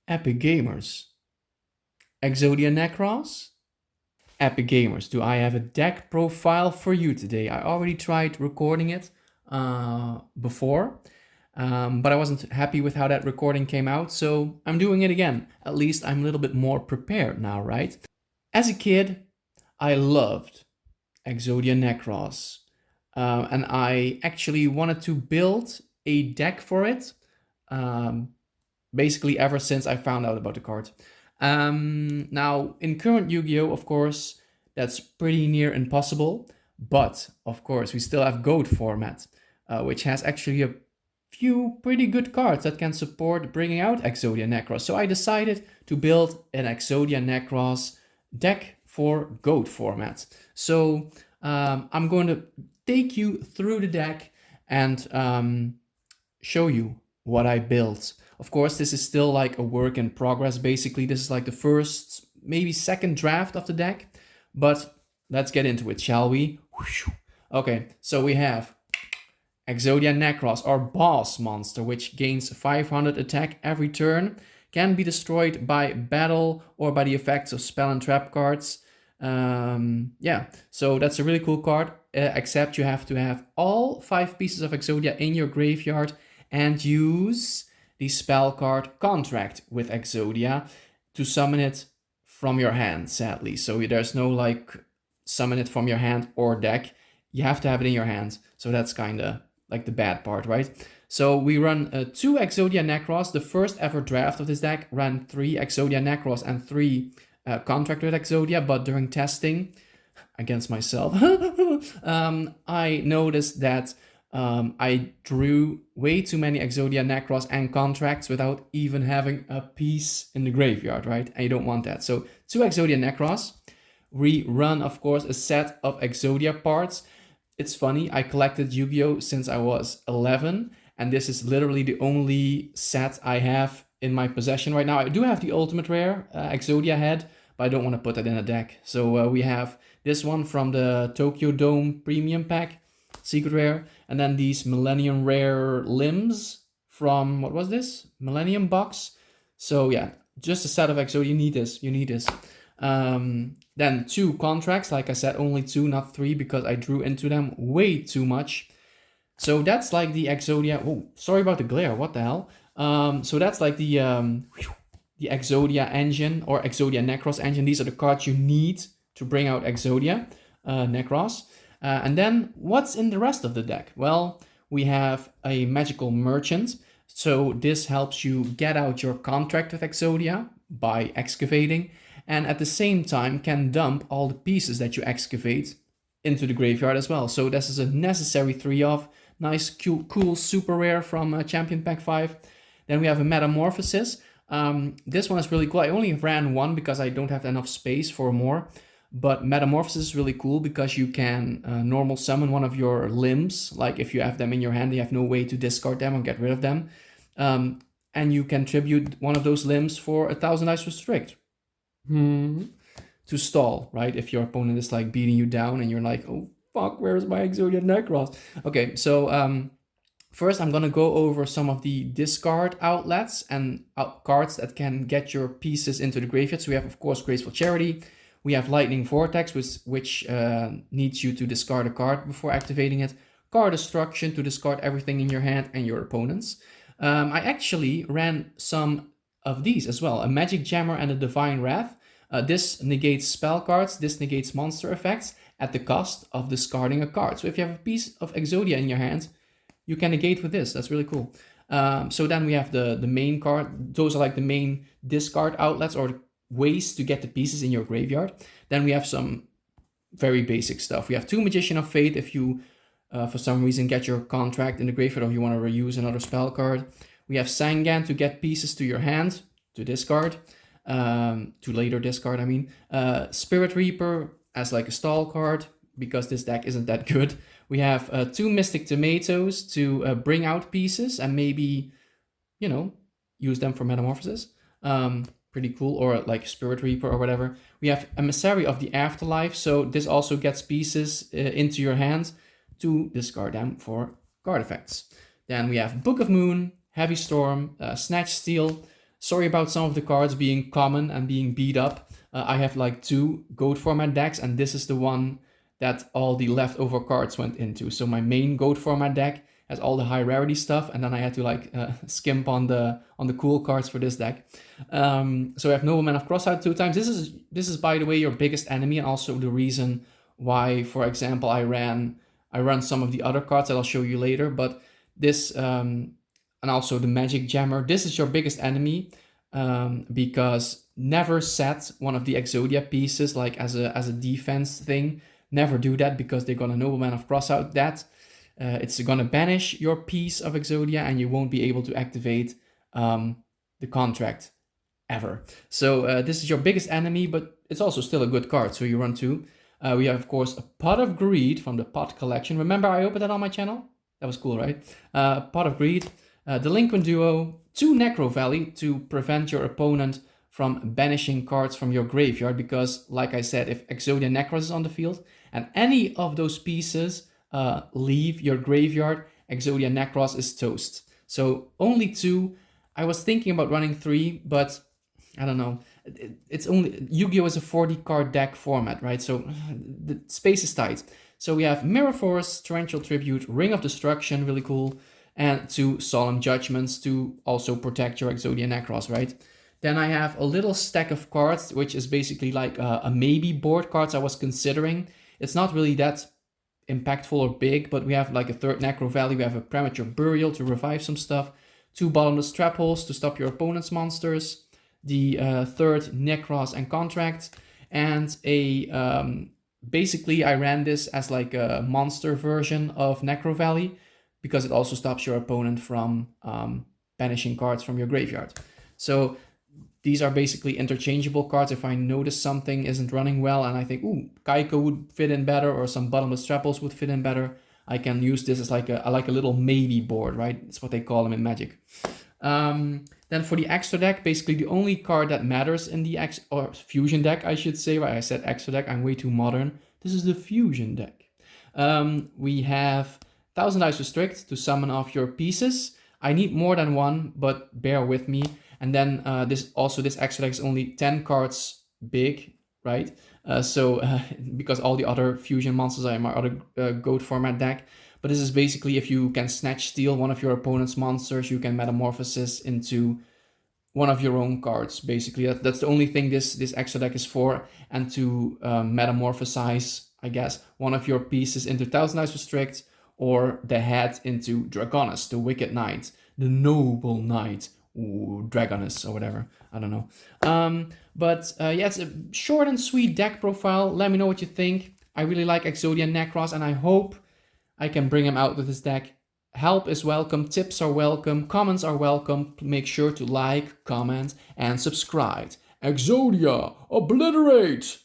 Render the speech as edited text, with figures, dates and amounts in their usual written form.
Epic Gamers. Exodia Necross? Epic Gamers, do I have a deck profile for you today? I already tried recording it before, but I wasn't happy with how that recording came out, so I'm doing it again. At least I'm a little bit more prepared now, right? As a kid, I loved Exodia Necross, and I actually wanted to build a deck for it. Um, Basically ever since I found out about the card. Now, in current Yu-Gi-Oh, of course, that's pretty near impossible. But, of course, we still have GOAT format, which has actually a few pretty good cards that can support bringing out Exodia Necross. So I decided to build an Exodia Necross deck for GOAT format. So I'm going to take you through the deck and show you what I built. Of course, this is still like a work in progress. Basically, this is like the first, maybe second draft of the deck. But let's get into it, shall we? Okay, so we have Exodia Necross, our boss monster, which gains 500 attack every turn, can be destroyed by battle or by the effects of spell and trap cards. Yeah, so that's a really cool card, except you have to have all 5 pieces of Exodia in your graveyard and use the spell card Contract with Exodia to summon it from your hand, sadly. So there's no like summon it from your hand or deck. You have to have it in your hand. So that's kind of like the bad part, right? So we run 2 Exodia Necross. The first ever draft of this deck ran 3 Exodia Necross and 3 Contract with Exodia, but during testing against myself, I noticed that I drew way too many Exodia Necross and Contracts without even having a piece in the graveyard, right? And you don't want that. So 2 Exodia Necross. We run, of course, a set of Exodia parts. It's funny, I collected Yu-Gi-Oh! Since I was 11, and this is literally the only set I have in my possession right now. I do have the Ultimate Rare Exodia head, but I don't want to put that in a deck. So we have this one from the Tokyo Dome Premium Pack, Secret Rare, and then these Millennium Rare limbs from, what was this? Millennium Box. So yeah, just a set of Exodia, you need this. Then 2 contracts, like I said, only 2, not 3, because I drew into them way too much. So that's like the Exodia. Oh, sorry about the glare. What the hell? So that's like the Exodia engine or Exodia Necross engine. These are the cards you need to bring out Exodia Necross. And then what's in the rest of the deck? Well, we have a Magical Merchant. So this helps you get out your contract with Exodia by excavating, and at the same time can dump all the pieces that you excavate into the graveyard as well. So this is a necessary 3-off. Nice, cool super rare from Champion Pack 5. Then we have a Metamorphosis. This one is really cool. I only ran 1 because I don't have enough space for more. But Metamorphosis is really cool because you can normal summon one of your limbs. Like if you have them in your hand, you have no way to discard them or get rid of them. And you can tribute one of those limbs for 1,000 Ice Restrict. To stall, right? If your opponent is like beating you down and you're like, oh fuck, where's my Exodia Necross? Okay, so first I'm gonna go over some of the discard outlets and cards that can get your pieces into the graveyard. So we have, of course, Graceful Charity. We have Lightning Vortex, which needs you to discard a card before activating it. Card Destruction, to discard everything in your hand and your opponent's. I actually ran some of these as well. A Magic Jammer and a Divine Wrath. This negates spell cards, this negates monster effects at the cost of discarding a card. So if you have a piece of Exodia in your hand, you can negate with this. That's really cool. So then we have the main card. Those are like the main discard outlets or ways to get the pieces in your graveyard. Then we have some very basic stuff. We have 2 Magician of Fate if you, for some reason, get your contract in the graveyard or you want to reuse another spell card. We have Sangan to get pieces to your hand to discard. To later discard, I mean. Spirit Reaper as like a stall card, because this deck isn't that good. We have 2 Mystic Tomatoes to bring out pieces and maybe, you know, use them for Metamorphosis. Pretty cool, or like Spirit Reaper or whatever. We have Emissary of the Afterlife, so this also gets pieces into your hand to discard them for card effects. Then we have Book of Moon, Heavy Storm, Snatch Steel, Sorry about some of the cards being common and being beat up. I have like 2 goat format decks, and this is the one that all the leftover cards went into. So my main goat format deck has all the high rarity stuff, and then I had to like skimp on the cool cards for this deck. So I have Nobleman of Crossout 2 times. This is by the way your biggest enemy, and also the reason why, for example, I run some of the other cards that I'll show you later. But this and also the Magic Jammer. This is your biggest enemy because never set one of the Exodia pieces like as a defense thing. Never do that because they're gonna Nobleman of Crossout that. It's gonna banish your piece of Exodia, and you won't be able to activate the contract ever. So this is your biggest enemy, but it's also still a good card, so you run 2. We have, of course, a Pot of Greed from the Pot collection. Remember I opened that on my channel? That was cool, right? Pot of Greed, Delinquent Duo, 2 Necro Valley to prevent your opponent from banishing cards from your graveyard, because, like I said, if Exodia Necross is on the field and any of those pieces leave your graveyard, Exodia Necross is toast. So only 2. I was thinking about running 3, but I don't know. It's only Yu-Gi-Oh is a 40 card deck format, right? So the space is tight. So we have Mirror Force, Torrential Tribute, Ring of Destruction, really cool, and 2 Solemn Judgments to also protect your Exodia Necross, right? Then I have a little stack of cards, which is basically like a maybe board cards I was considering. It's not really that impactful or big, but we have like a 3rd Necro Valley, we have a Premature Burial to revive some stuff, 2 Bottomless Trap Holes to stop your opponent's monsters, the 3rd Necross and Contract, and a basically I ran this as like a monster version of Necro Valley because it also stops your opponent from banishing cards from your graveyard. So these are basically interchangeable cards. If I notice something isn't running well and I think, ooh, Kaiko would fit in better, or some Bottomless Traples would fit in better, I can use this as like a little maybe board, right? It's what they call them in Magic. Then for the extra deck, basically the only card that matters in the fusion deck, I should say, right? I said extra deck, I'm way too modern. This is the fusion deck. We have 1000 Dice Restrict to summon off your pieces. I need more than 1, but bear with me. And then this extra deck is only 10 cards big, right? Because all the other fusion monsters are in my other goat format deck. But this is basically if you can snatch steal one of your opponent's monsters, you can metamorphosis into one of your own cards. Basically, that's the only thing this extra deck is for. And to metamorphosize, I guess, one of your pieces into 1000 Dice Restrict, or the head into Dragonus, the Wicked Knight, the Noble Knight, Dragonus or whatever. I don't know. Yeah, it's a short and sweet deck profile. Let me know what you think. I really like Exodia Necross, and I hope I can bring him out with this deck. Help is welcome, tips are welcome, comments are welcome. Make sure to like, comment, and subscribe. Exodia, obliterate!